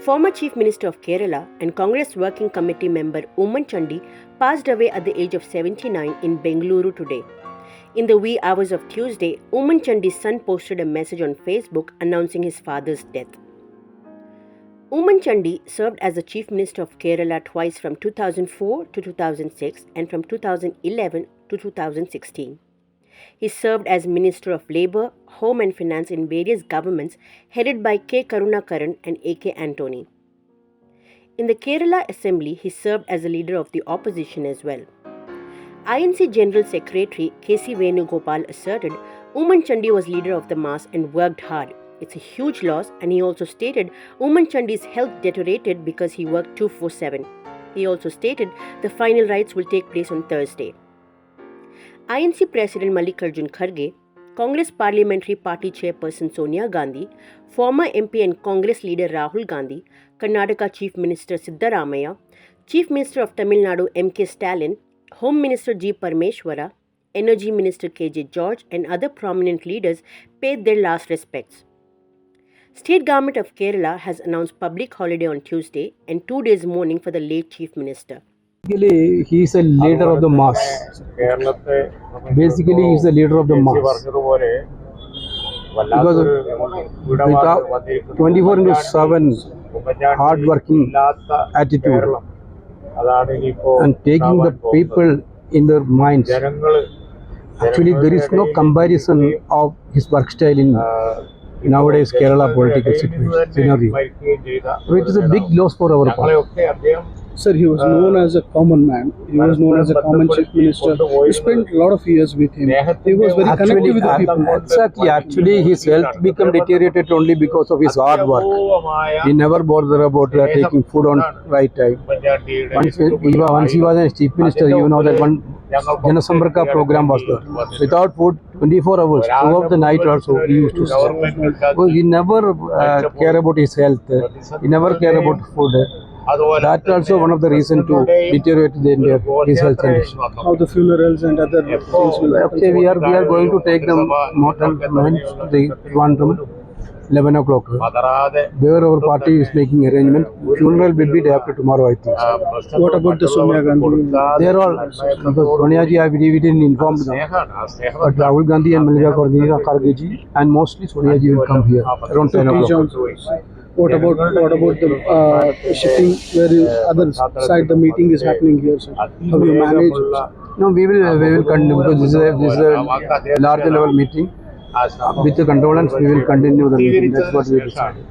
Former Chief Minister of Kerala and Congress Working Committee member Oommen Chandy passed away at the age of 79 in Bengaluru today. In the wee hours of Tuesday, Oommen Chandy's son posted a message on Facebook announcing his father's death. Oommen Chandy served as the Chief Minister of Kerala twice from 2004 to 2006 and from 2011 to 2016. He served as Minister of Labour, Home and Finance in various governments headed by K. Karunakaran and A.K. Antony. In the Kerala Assembly, he served as the leader of the opposition as well. INC General Secretary K.C. Venugopal asserted Oommen Chandy was leader of the mass and worked hard. It's a huge loss, and he also stated Oommen Chandy's health deteriorated because he worked 24/7. He also stated the final rites will take place on Thursday. INC President Mallikarjun Kharge, Congress Parliamentary Party Chairperson Sonia Gandhi, former MP and Congress leader Rahul Gandhi, Karnataka Chief Minister Siddaramaiah, Chief Minister of Tamil Nadu M.K. Stalin, Home Minister G. Parameswara, Energy Minister K.J. George and other prominent leaders paid their last respects. State Government of Kerala has announced public holiday on Tuesday and 2 days mourning for the late Chief Minister. Basically, he is a leader of the mass. Basically, he is the leader of the mass. Because of 24/7 hard-working attitude and taking the people in their minds. Actually, there is no comparison of his work style in nowadays Kerala political scenario. So it is a big loss for our party. Sir, he was known as a common man. He was known as a common chief minister. We spent a lot of years with him. He was very connected with the people. Exactly. Actually, his health became deteriorated only because of his hard work. He never bothered about taking food on right time. Once he was a chief minister, you know that one Janasambarka program was there. Without food, 24 hours, throughout the night also, he used to serve. So he never cared about his health. He never cared about food. That's also one of the reasons to deteriorate his health condition. How the funerals and other things will happen? Okay, we are going to take the mortal remains to the Trivandrum, 11 o'clock. There our party is making arrangement. Funeral will be day after tomorrow, I think. What about the Sonia Gandhi? They are all, Sonia ji, I believe we didn't inform them. But Rahul Gandhi and Mallikarjun Kharge ji and mostly Sonia ji will come here around 10 o'clock. What about the shifting where the other side the meeting is happening here, sir? How do you manage? No, we will continue because this is a larger level meeting. With the condolence, we will continue the meeting. That's what we decided.